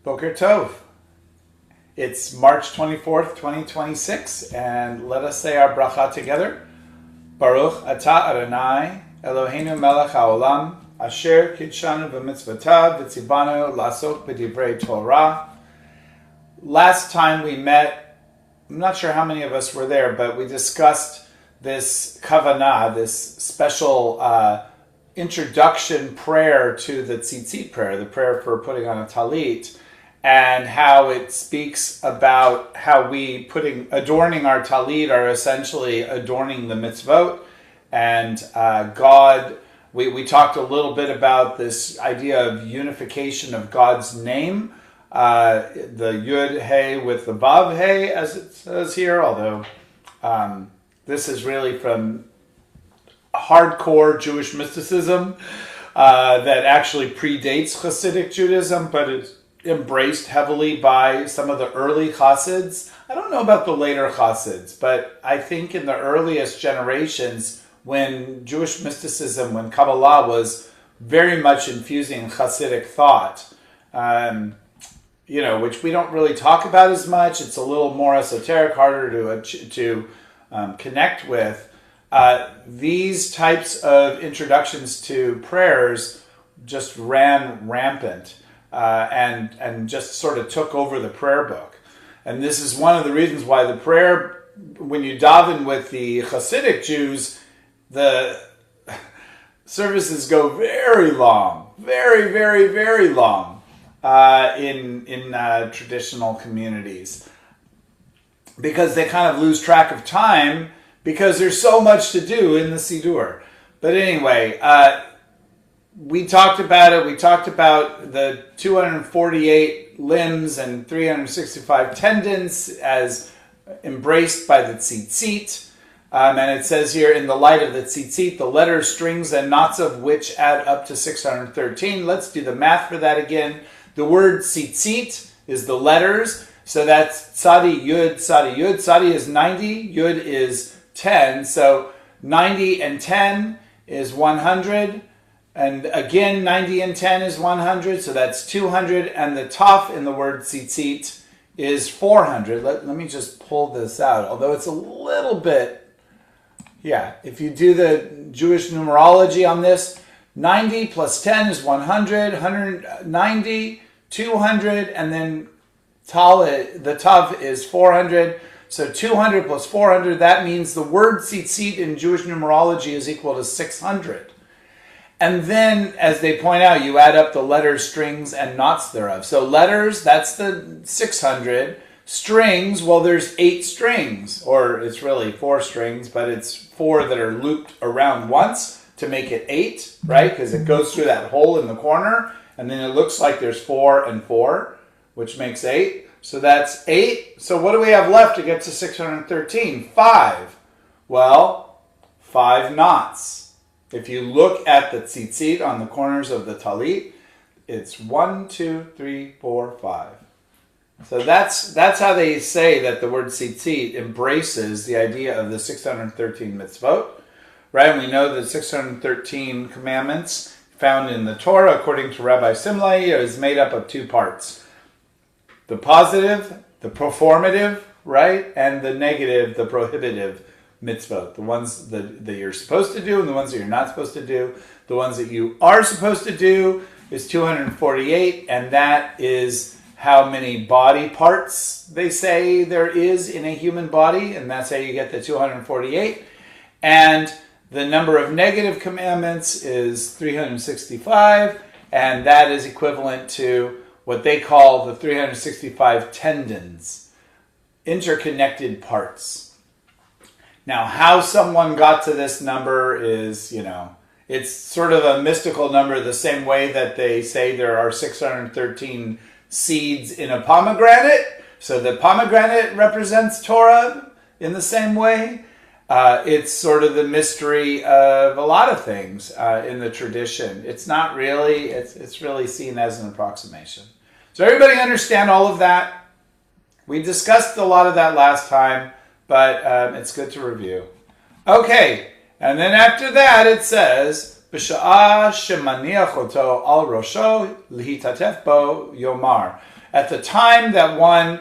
Boker Tov. It's March 24th, 2026, and let us say our bracha together. Baruch atah Adonai, Eloheinu melech haolam, asher kidshanu v'mitzvotav v'tzibanu lasok b'divrei Torah. Last time we met, I'm not sure how many of us were there, but we discussed this kavanah, this special introduction prayer to the tzitzit prayer, the prayer for putting on a tallit, and how it speaks about how we adorning our tallit are essentially adorning the mitzvot. And God, we talked a little bit about this idea of unification of God's name, the Yud Hey with the Vav Hey, as it says here, although this is really from hardcore Jewish mysticism that actually predates Hasidic Judaism, but it's embraced heavily by some of the early Hasids. I don't know about the later Hasids, but I think in the earliest generations, when Jewish mysticism, when Kabbalah was very much infusing Hasidic thought, which we don't really talk about as much. It's a little more esoteric, harder to connect with. These types of introductions to prayers just ran rampant and just sort of took over the prayer book. And this is one of the reasons why the prayer, when you daven with the Hasidic Jews, the services go very long, very, very, very long in traditional communities, because they kind of lose track of time because there's so much to do in the Siddur. But anyway, we talked about it. We talked about the 248 limbs and 365 tendons as embraced by the tzitzit. And it says here, in the light of the tzitzit, the letters, strings, and knots of which add up to 613. Let's do the math for that again. The word tzitzit is the letters. So that's tzadi, yud, tzadi, yud. Tzadi is 90, yud is 10. So 90 and 10 is 100. And again, 90 and 10 is 100, so that's 200. And the taf in the word tzitzit is 400. Let me just pull this out, although it's a little bit, if you do the Jewish numerology on this, 90 plus 10 is 100, 190, 200, and then Tallit, the tav is 400. So 200 plus 400, that means the word tzitzit in Jewish numerology is equal to 600. And then, as they point out, you add up the letters, strings, and knots thereof. So letters, that's the 600. Strings, well, there's 8 strings, or it's really 4 strings, but it's 4 that are looped around once to make it 8, right? Because it goes through that hole in the corner, and then it looks like there's 4 and 4, which makes 8. So that's 8. So what do we have left to get to 613? 5. Well, 5 knots. If you look at the tzitzit on the corners of the tallit, it's 1, 2, 3, 4, 5. So that's how they say that the word tzitzit embraces the idea of the 613 mitzvot, right? And we know the 613 commandments found in the Torah, according to Rabbi Simlai, is made up of 2 parts. The positive, the performative, right? And the negative, the prohibitive mitzvot, the ones that you're supposed to do and the ones that you're not supposed to do. The ones that you are supposed to do is 248, and that is how many body parts they say there is in a human body, and that's how you get the 248. And the number of negative commandments is 365, and that is equivalent to what they call the 365 tendons, interconnected parts. Now, how someone got to this number is, it's sort of a mystical number, the same way that they say there are 613 seeds in a pomegranate. So the pomegranate represents Torah in the same way. It's sort of the mystery of a lot of things in the tradition. It's not really, it's really seen as an approximation. So everybody understand all of that? We discussed a lot of that last time, but it's good to review. Okay, and then after that it says, B'sha'ah shemaniach oto al rosho lihitatef bo yomar. At the time that one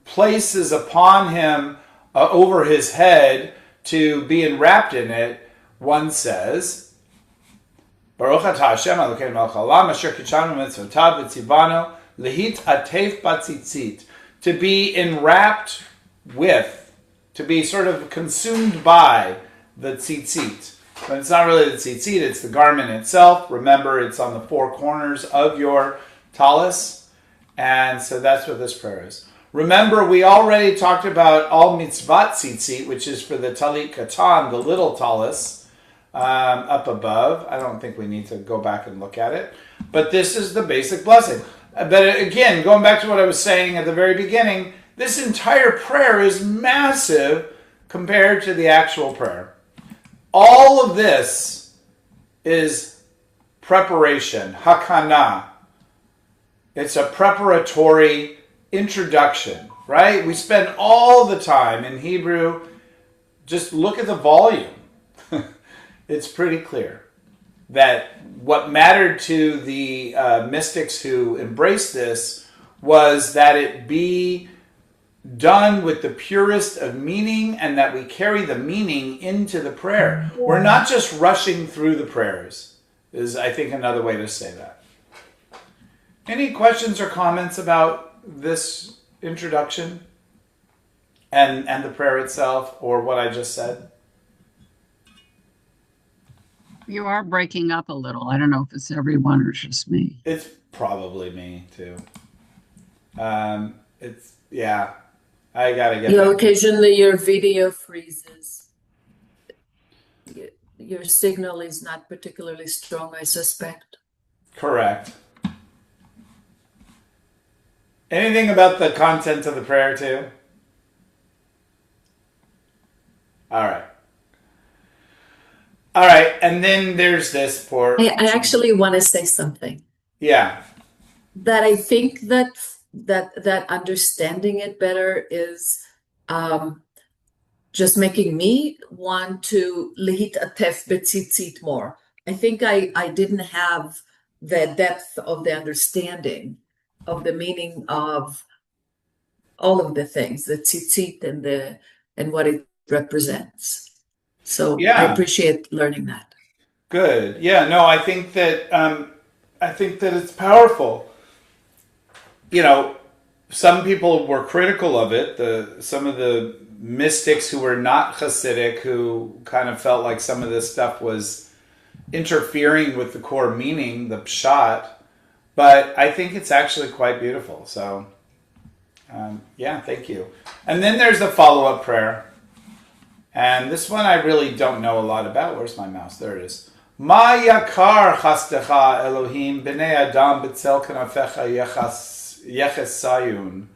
places upon him over his head to be enwrapped in it, one says, Baruch atah Hashem Elokeinu melech haolam asher kidshanu mitzvotav v'tzivanu lehit atef batzitzit, to be enwrapped with, to be sort of consumed by the tzitzit. But it's not really the tzitzit, it's the garment itself. Remember, it's on the four corners of your tallis. And so that's what this prayer is. Remember, we already talked about all mitzvat tzitzit, which is for the talit katan, the little tallis, up above. I don't think we need to go back and look at it. But this is the basic blessing. But again, going back to what I was saying at the very beginning, this entire prayer is massive compared to the actual prayer. All of this is preparation, hakana. It's a preparatory introduction, right? We spend all the time in Hebrew, just look at the volume. It's pretty clear that what mattered to the mystics who embraced this was that it be done with the purest of meaning and that we carry the meaning into the prayer. We're not just rushing through the prayers, is I think another way to say that. Any questions or comments about this introduction and the prayer itself or what I just said? You are breaking up a little. I don't know if it's everyone or just me. It's probably me too. It's, yeah. I gotta get Yeah, back. occasionally your video freezes. Your signal is not particularly strong, I suspect. Correct. Anything about the content of the prayer too? All right. All right, and then there's this for... I actually want to say something. Yeah. That I think that understanding it better is just making me want to lihit atef betzitzit more. I think I didn't have the depth of the understanding of the meaning of all of the things, the tzitzit and what it represents. So Yeah. I appreciate learning that. Good. Yeah, no, I think that it's powerful. You know, some people were critical of it. Some of the mystics who were not Hasidic, who kind of felt like some of this stuff was interfering with the core meaning, the pshat. But I think it's actually quite beautiful. So, yeah, thank you. And then there's a follow-up prayer. And this one I really don't know a lot about. Where's my mouse? There it is. Ma yakar chastecha Elohim b'nei adam b'tzel kanafecha yechesayun.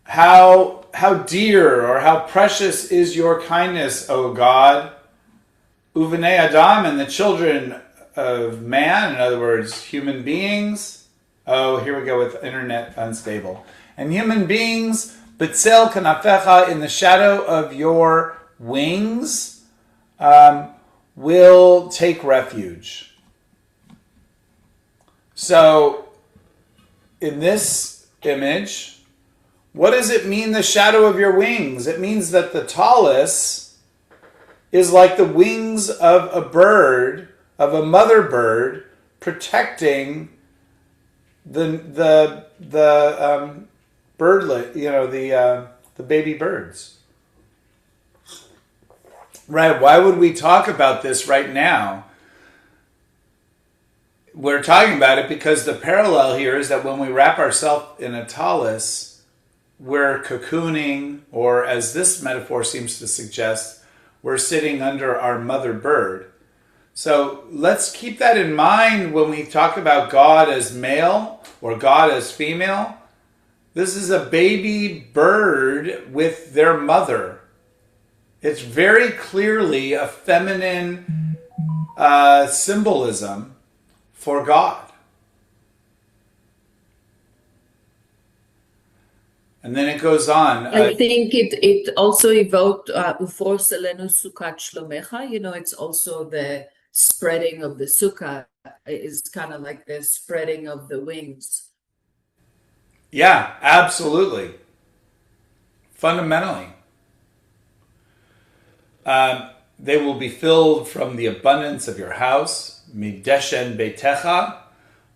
How dear or how precious is your kindness, O God, uvenei adam, and the children of man, in other words, human beings. Oh, here we go with internet unstable. And human beings, b'tzel kanafecha, in the shadow of your wings, will take refuge. So, in this image, what does it mean, the shadow of your wings? It means that the tallis is like the wings of a bird, of a mother bird, protecting the birdlet, the baby birds. Right, why would we talk about this right now? We're talking about it because the parallel here is that when we wrap ourselves in a tallis, we're cocooning, or as this metaphor seems to suggest, we're sitting under our mother bird. So let's keep that in mind when we talk about God as male or God as female. This is a baby bird with their mother. It's very clearly a feminine symbolism for God. And then it goes on. I think it also evoked Ufor Selenu Sukkot Shlomecha. It's also the spreading of the sukkah is kind of like the spreading of the wings. Yeah, absolutely. Fundamentally. They will be filled from the abundance of your house, mideshen beitecha,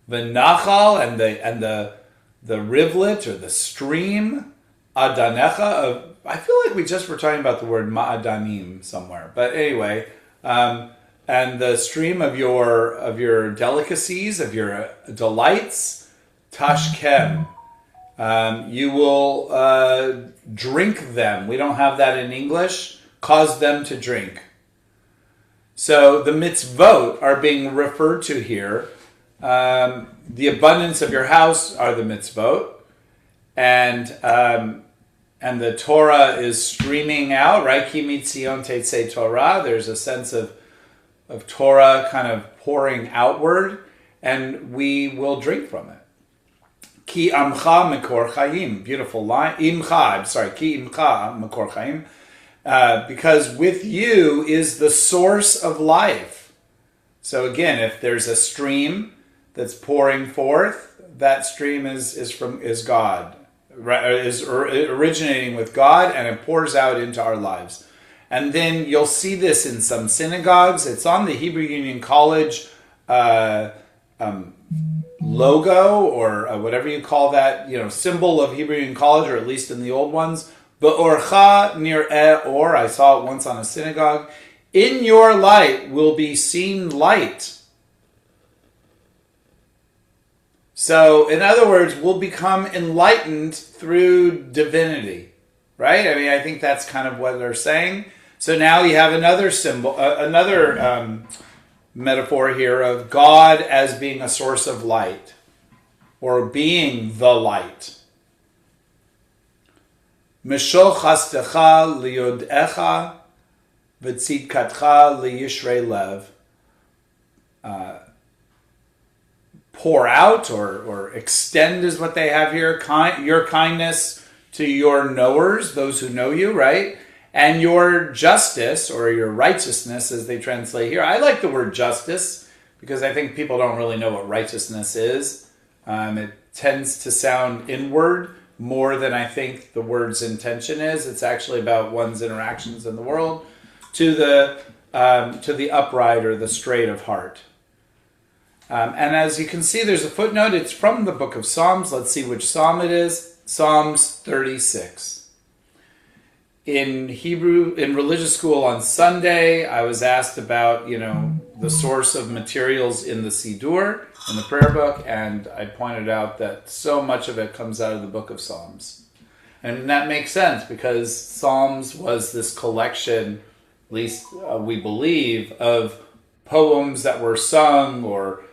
v'nachal, and the rivulet or the stream, adanecha. I feel like we just were talking about the word ma'adanim somewhere, but anyway, and the stream of your delicacies, of your delights, tashkem. You will drink them. We don't have that in English. Cause them to drink. So the mitzvot are being referred to here. The abundance of your house are the mitzvot, and the Torah is streaming out. Right? Ki mitzion tetzei Torah. There's a sense of Torah kind of pouring outward, and we will drink from it. Ki amcha mekor chayim. Beautiful line. Imcha. I'm sorry. Ki imcha mekor chayim. Because with you is the source of life. So again, if there's a stream that's pouring forth, that stream is God, is originating with God, and it pours out into our lives. And then you'll see this in some synagogues. It's on the Hebrew Union College logo, or whatever you call that, symbol of Hebrew Union College, or at least in the old ones. B'orcha nir'eh or, I saw it once on a synagogue. In your light will be seen light. So, in other words, we'll become enlightened through divinity, right? I mean, I think that's kind of what they're saying. So now you have another symbol, another metaphor here of God as being a source of light, or being the light. Mishol chastecha liyod'echa v'tzidkatcha liyishrei lev. Pour out or extend is what they have here. Your kindness to your knowers, those who know you, right? And your justice or your righteousness, as they translate here. I like the word justice because I think people don't really know what righteousness is. It tends to sound inward more than I think the word's intention is. It's actually about one's interactions in the world to the upright or the straight of heart. And as you can see, there's a footnote. It's from the book of Psalms. Let's see which psalm it is. Psalms 36. In religious school on Sunday, I was asked about, the source of materials in the Siddur, in the prayer book, and I pointed out that so much of it comes out of the book of Psalms. And that makes sense because Psalms was this collection, at least we believe, of poems that were sung or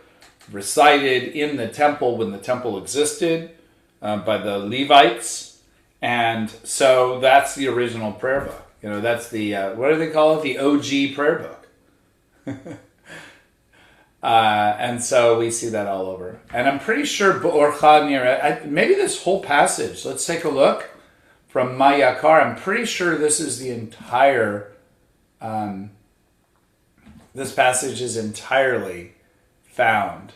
recited in the temple when the temple existed by the Levites. And so that's the original prayer book. That's the, what do they call it? The OG prayer book. And so we see that all over. And I'm pretty sure B'orcha nir'eh, maybe this whole passage, let's take a look from Mayakar. I'm pretty sure this is the entire, this passage is entirely found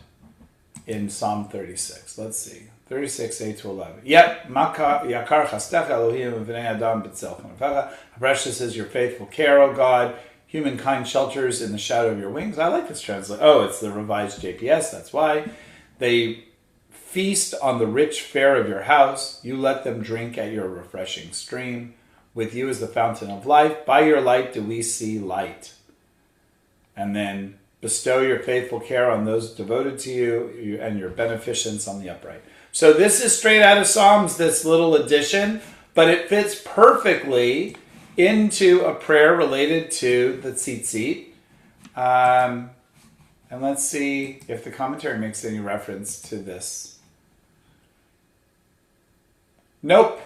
in Psalm 36. Let's see. 36, 8 to 11. Yep. Yakar chastecha Elohim v'nei adam b'tzel chanafecha. Precious is your faithful care, O God. Humankind shelters in the shadow of your wings. I like this translation. Oh, it's the revised JPS. That's why. They feast on the rich fare of your house. You let them drink at your refreshing stream. With you is the fountain of life. By your light do we see light. And then bestow your faithful care on those devoted to you and your beneficence on the upright. So this is straight out of Psalms, this little addition, but it fits perfectly into a prayer related to the tzitzit. And let's see if the commentary makes any reference to this. Nope.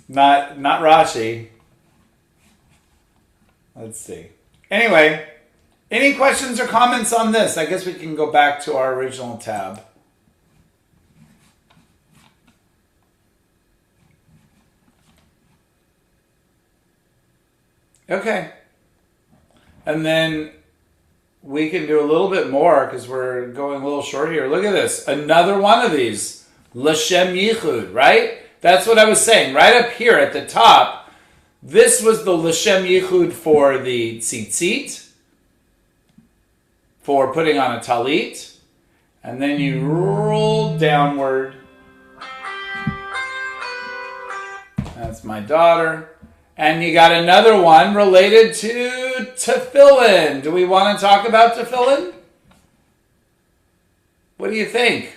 Not Rashi. Let's see. Anyway, any questions or comments on this? I guess we can go back to our original tab. Okay. And then we can do a little bit more because we're going a little short here. Look at this. Another one of these. L'shem yichud, right? That's what I was saying. Right up here at the top, this was the L'shem yichud for the tzitzit, for putting on a tallit, and then you roll downward. That's my daughter. And you got another one related to tefillin. Do we want to talk about tefillin? What do you think?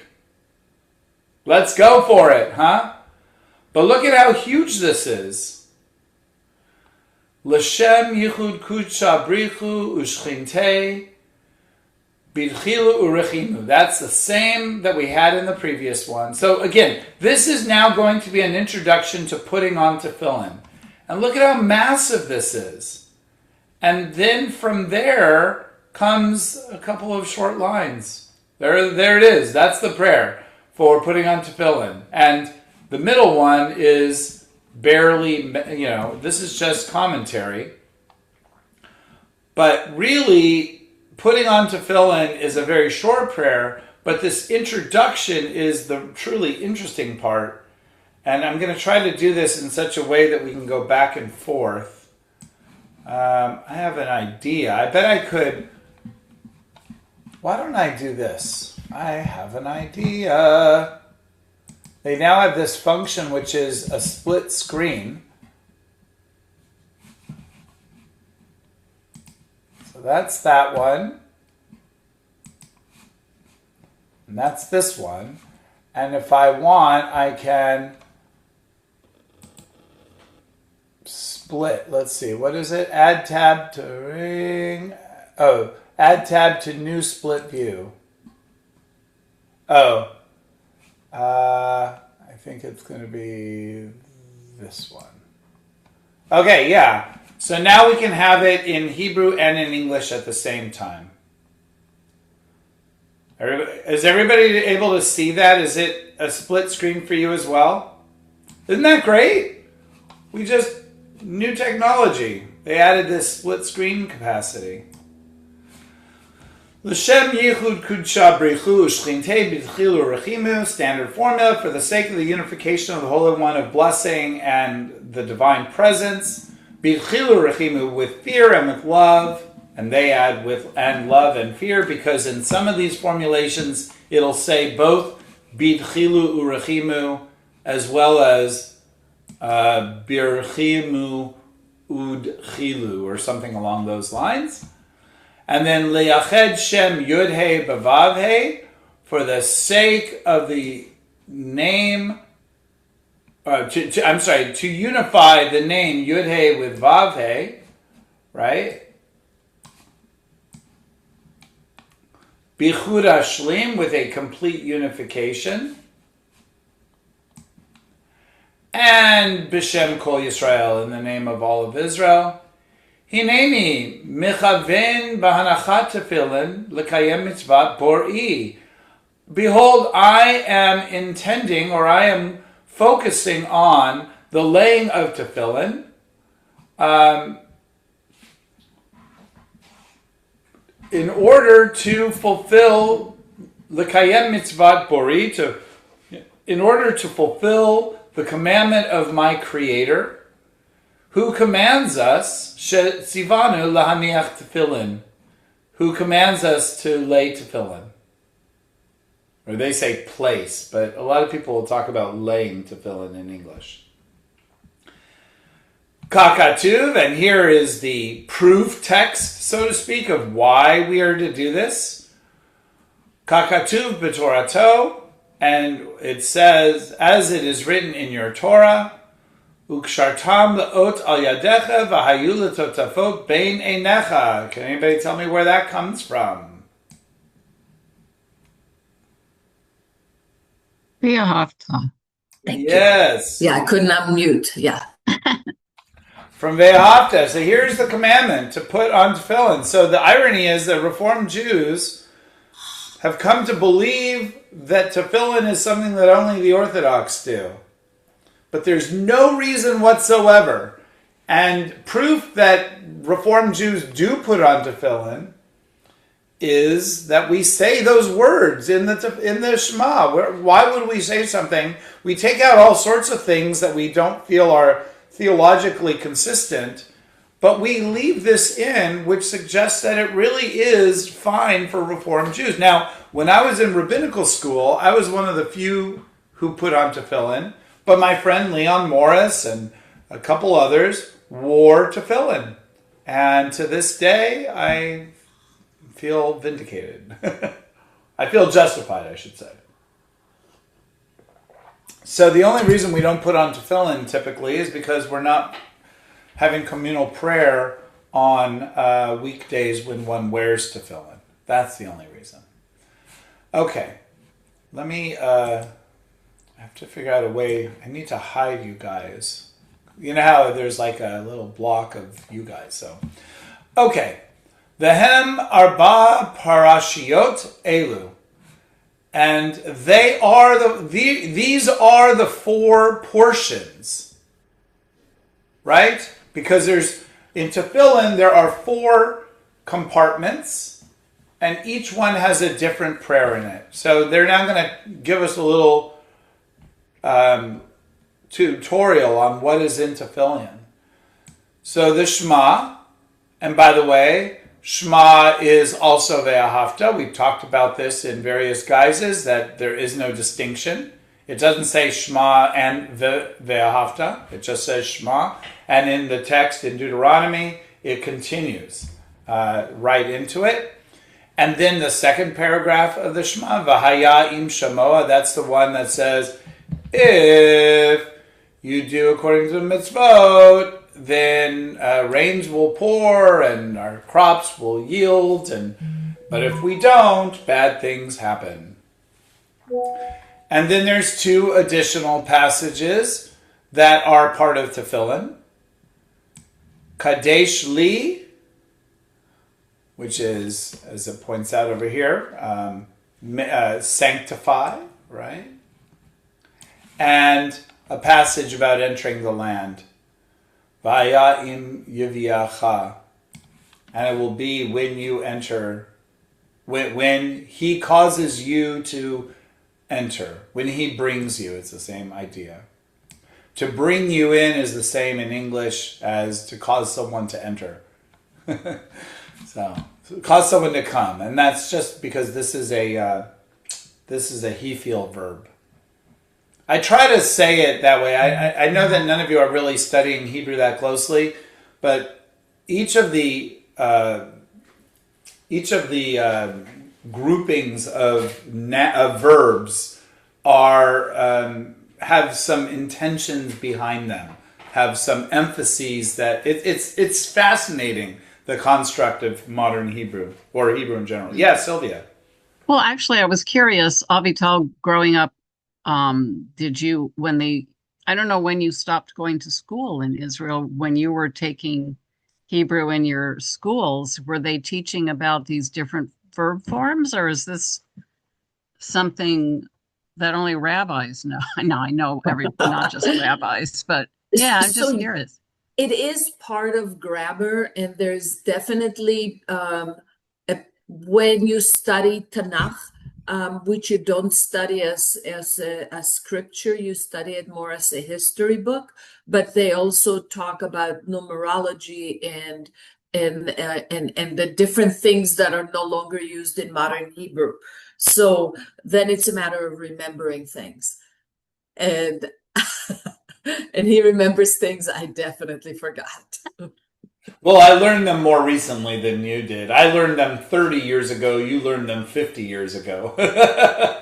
Let's go for it, huh? But look at how huge this is. L'shem yichud kudsha brichu ushchinte bidchilu urechinu. That's the same that we had in the previous one. So again, this is now going to be an introduction to putting on tefillin. And look at how massive this is. And then from there comes a couple of short lines. There it is. That's the prayer for putting on tefillin. And the middle one is barely, this is just commentary. But really, putting on tefillin is a very short prayer, but this introduction is the truly interesting part. And I'm going to try to do this in such a way that we can go back and forth. I have an idea. I bet I could. Why don't I do this? I have an idea. They now have this function which is a split screen. So that's that one. And that's this one. And if I want, I can split. Let's see. What is it? Add tab to ring. Oh, add tab to new split view. Oh. I think it's going to be this one. Okay, yeah. So now we can have it in Hebrew and in English at the same time. Is everybody able to see that? Is it a split screen for you as well? Isn't that great? New technology. They added this split screen capacity. L'shem yichud kudsha brichu ushchinte b'tchilu rechimu. Standard formula for the sake of the unification of the Holy One of blessing and the divine presence. B'tchilu rechimu, with fear and with love. And they add with and love and fear, because in some of these formulations it'll say both b'tchilu urechimu as well as birchimu udchilu, or something along those lines. And then liyached shem yud-he b'vav-he, for the sake of the name, to unify the name yud-he with vav-he, right? Bichud Ashlim, with a complete unification. And B'Shem Kol Yisrael, in the name of all of Israel. Hineni Mechaven B'Hanachat Tefillin L'Kayem Mitzvat Bor'i. Behold, I am intending, or I am focusing on the laying of tefillin. In order to fulfill L'Kayem Mitzvat Bor'i, in order to fulfill the commandment of my Creator, who commands us, Tzivanu Lahaniach Tefillin, who commands us to lay tefillin. Or they say place, but a lot of people will talk about laying tefillin in English. Kakatuv, and here is the proof text, so to speak, of why we are to do this. Kakatuv b'Torato, and it says, as it is written in your Torah, Ukshartam le'ot al yadecha v'hayu letotafot bein einecha. Can anybody tell me where that comes from? Thank you. Yes. Yeah, I couldn't unmute. Yeah. From Ve'ahavta. So here's the commandment to put on tefillin. So the irony is that Reformed Jews have come to believe that tefillin is something that only the Orthodox do. But there's no reason whatsoever. And proof that Reformed Jews do put on tefillin is that we say those words in the Shema. Why would we say something? We take out all sorts of things that we don't feel are theologically consistent, but we leave this in, which suggests that it really is fine for Reformed Jews. Now, when I was in rabbinical school, I was one of the few who put on tefillin, but my friend Leon Morris and a couple others wore tefillin. And to this day, I feel vindicated. I feel justified, I should say. So the only reason we don't put on tefillin typically is because we're not having communal prayer on weekdays when one wears tefillin. That's the only reason. Okay, let me, I have to figure out a way, I need to hide you guys. You know how there's like a little block of you guys, so. Okay, Vehem arba parashiot elu. And they are these are the 4 portions, right? Because in Tefillin, there are 4 compartments, and each one has a different prayer in it. So they're now going to give us a little tutorial on what is in Tefillin. So the Shema, and by the way, Shema is also ve'ahavta. We've talked about this in various guises, that there is no distinction. It doesn't say Shema and ve'ahavta. It just says Shema. And in the text in Deuteronomy, it continues right into it. And then the second paragraph of the Shema, V'haya im shamoa, that's the one that says, if you do according to the mitzvot, then rains will pour and our crops will yield. But if we don't, bad things happen. And then there's 2 additional passages that are part of Tefillin. Kadesh li, which is, as it points out over here, sanctify, right? And a passage about entering the land. Vaya im yiviacha. And it will be when you enter, when he causes you to enter, when he brings you, it's the same idea. To bring you in is the same in English as to cause someone to enter. So cause someone to come, and that's just because this is a he feel verb. I try to say it that way. I know that none of you are really studying Hebrew that closely, but each of the groupings of verbs are have some intentions behind them, have some emphases that it's fascinating, the construct of modern Hebrew or Hebrew in general. Yeah, Sylvia. Well, actually, I was curious, Avital, growing up, did you, I don't know when you stopped going to school in Israel, when you were taking Hebrew in your schools, were they teaching about these different verb forms, or is this something that only rabbis know? No, I know not just rabbis, but yeah, I'm just curious. It is part of grammar, and there's definitely, when you study Tanakh, which you don't study as a scripture, you study it more as a history book, but they also talk about numerology and the different things that are no longer used in modern Hebrew. So then it's a matter of remembering things. And and he remembers things I definitely forgot. Well, I learned them more recently than you did. I learned them 30 years ago. You learned them 50 years ago.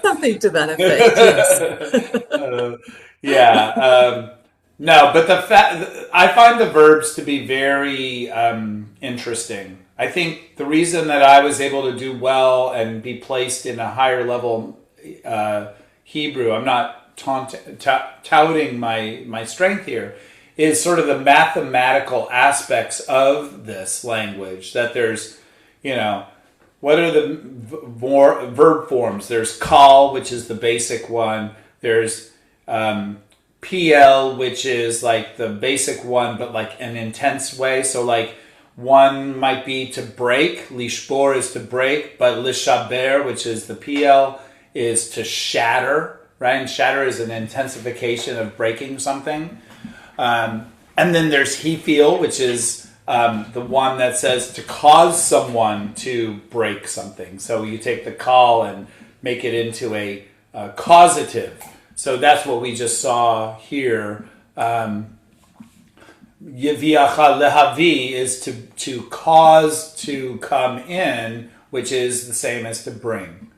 Something to that effect, yes. No, but I find the verbs to be very interesting. I think the reason that I was able to do well and be placed in a higher level Hebrew, I'm not touting my strength here, is sort of the mathematical aspects of this language. That there's, what are the verb forms? There's kal, which is the basic one. There's PL, which is like the basic one, but like an intense way. So like One might be to break. Lishbor is to break, but lishaber, which is the PL, is to shatter, right? And shatter is an intensification of breaking something. And then there's hefil, which is the one that says to cause someone to break something. So you take the kal and make it into a causative. So that's what we just saw here. Yeviacha lehavi is to cause to come in, which is the same as to bring,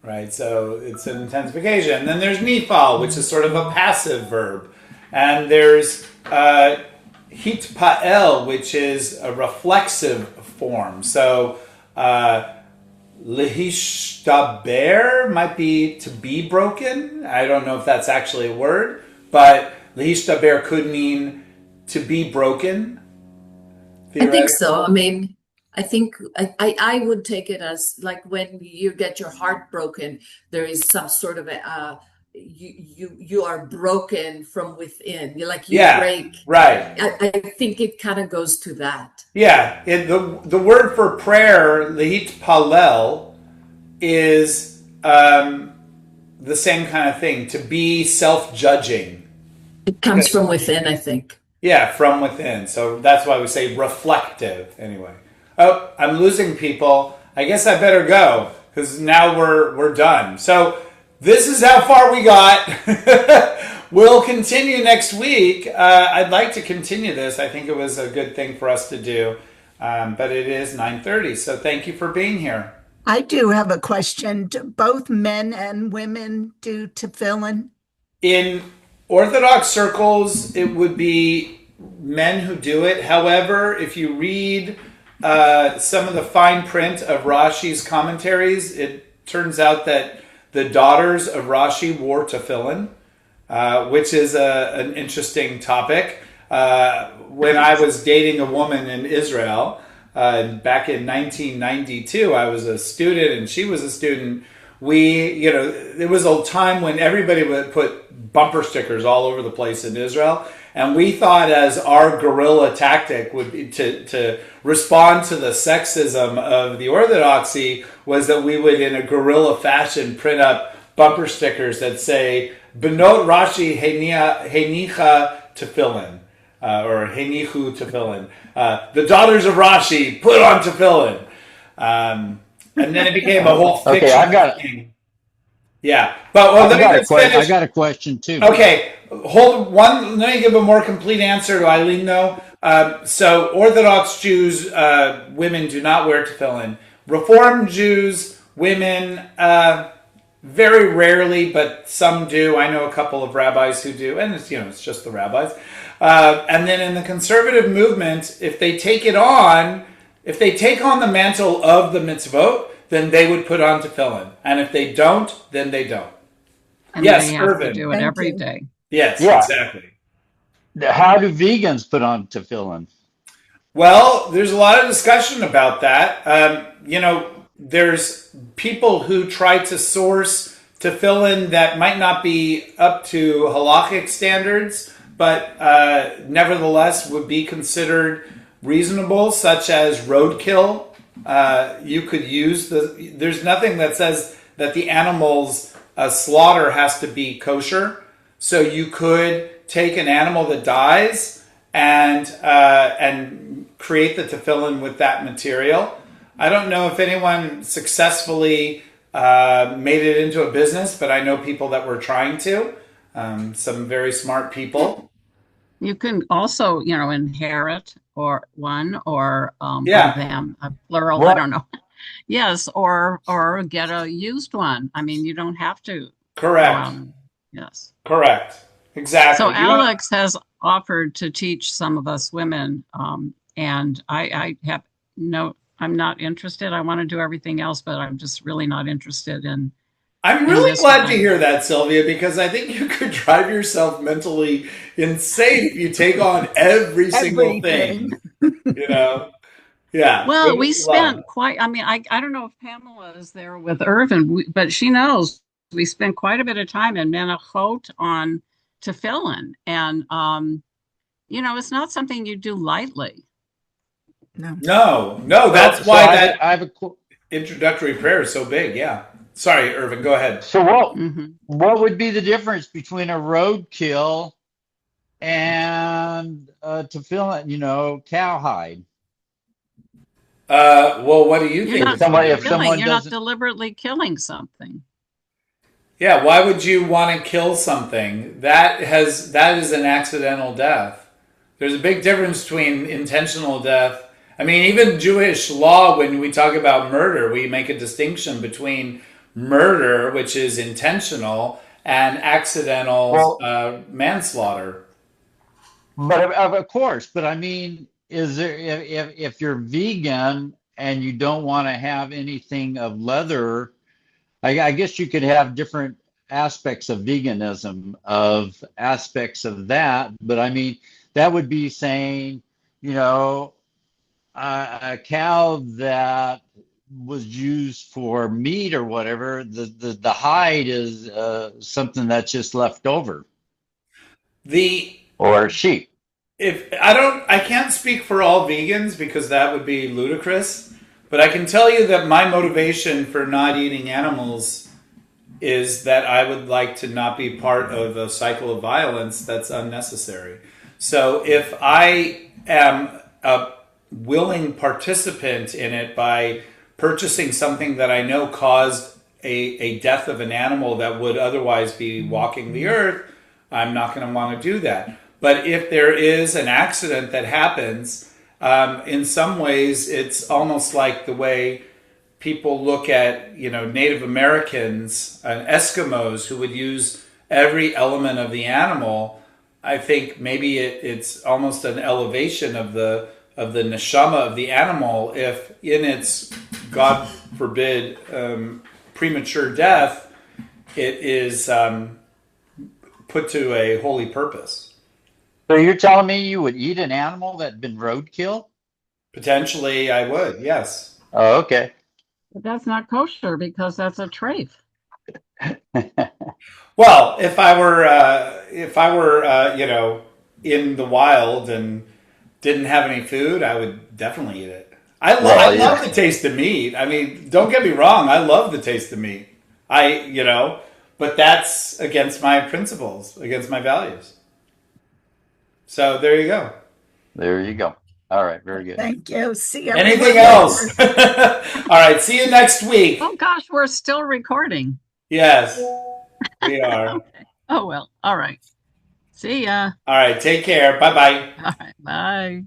right? So it's an intensification. And then there's nifal, which is sort of a passive verb. And there's hitpael, which is a reflexive form. So lehishtaber might be to be broken. I don't know if that's actually a word, but lehishtaber could mean to be broken. I think so. I mean, I think I would take it as like when you get your heart broken, there is some sort of a you are broken from within. You break. Right. I think it kind of goes to that. Yeah. The word for prayer, lehit palel, is the same kind of thing, to be self-judging. It comes from within, I think. Yeah, from within. So that's why we say reflective anyway. Oh, I'm losing people. I guess I better go because now we're done. So this is how far we got. We'll continue next week. I'd like to continue this. I think it was a good thing for us to do. But it is 9:30. So thank you for being here. I do have a question. Do both men and women do tefillin? In Orthodox circles, it would be men who do it. However, if you read some of the fine print of Rashi's commentaries, it turns out that the daughters of Rashi wore tefillin, which is an interesting topic. When I was dating a woman in Israel back in 1992, I was a student and she was a student. There was a time when everybody would put bumper stickers all over the place in Israel. And we thought as our guerrilla tactic would be to respond to the sexism of the Orthodoxy was that we would, in a guerrilla fashion, print up bumper stickers that say, Benot Rashi Henicha Tefillin, or Henichu Tefillin. The daughters of Rashi put on Tefillin. And then it became a whole fiction. Okay, I've got thing. Yeah. But well, I got a question too. Okay, hold one. Let me give a more complete answer to Eileen, though. So, Orthodox Jews, women do not wear tefillin. Reformed Jews, women, very rarely, but some do. I know a couple of rabbis who do, and it's just the rabbis. And then in the conservative movement, if they take on the mantle of the mitzvot, then they would put on tefillin, and if they don't, then they don't. And yes, they have Irvin. to do it every day. Yes, Yeah. exactly. How do vegans put on tefillin? Well, there's a lot of discussion about that. There's people who try to source tefillin that might not be up to halachic standards, but nevertheless would be considered reasonable, such as roadkill. You could use there's nothing that says that the animal's slaughter has to be kosher. So you could take an animal that dies and create the tefillin with that material. I don't know if anyone successfully made it into a business, but I know people that were trying to. Some very smart people. You can also, inherit one or them, a plural. What? I don't know. Yes, or get a used one. I mean, you don't have to. Correct. Yes. Correct. Exactly. So Alex has offered to teach some of us women, and I have I'm not interested. I want to do everything else, but I'm just really not interested in. I'm really glad to hear that, Sylvia, because I think you could drive yourself mentally insane if you take on every single thing. Yeah. Well, we spent I don't know if Pamela is there with Irvin, but she knows we spent quite a bit of time in Menachot on tefillin. And, it's not something you do lightly. No. No, that's So why I, that I have a qu- introductory prayer is so big. Yeah. Sorry, Irvin, go ahead. so Hmm. what would be the difference between a roadkill and tefillin, cowhide? Well, what do you You're think not is the If difference? someone you're not doesn't, deliberately killing something. Yeah, why would you want to kill something? That is an accidental death. There's a big difference between intentional death. I mean, even Jewish law, when we talk about murder, we make a distinction between murder, which is intentional, and accidental well, manslaughter. but of course, but I mean, is there if you're vegan and you don't want to have anything of leather, I guess you could have different aspects of veganism, of aspects of that, but I mean, that would be saying, you know, a cow that was used for meat or whatever, the hide is something that's just left over, The or sheep. if I can't speak for all vegans because that would be ludicrous, but I can tell you that my motivation for not eating animals is that I would like to not be part of a cycle of violence that's unnecessary. So if I am a willing participant in it by purchasing something that I know caused a death of an animal that would otherwise be walking the earth, I'm not going to want to do that. But if there is an accident that happens, in some ways, it's almost like the way people look at, Native Americans and Eskimos who would use every element of the animal. I think maybe it's almost an elevation of the neshama of the animal if in its, God forbid, premature death, it is put to a holy purpose. So you're telling me you would eat an animal that had been roadkill? Potentially, I would, yes. Oh, okay. But that's not kosher because that's a treif. Well, if I were, in the wild and didn't have any food, I would definitely eat it. I Well, love yeah. the taste of meat. I mean, don't get me wrong. I love the taste of meat. But that's against my principles, against my values. So there you go. There you go. All right, very good. Thank you. See Anything everyone else? later. All right. See you next week. Oh gosh, we're still recording. Yes, we are. Okay. Oh well. All right. See ya. All right. Take care. Bye bye. All right. Bye.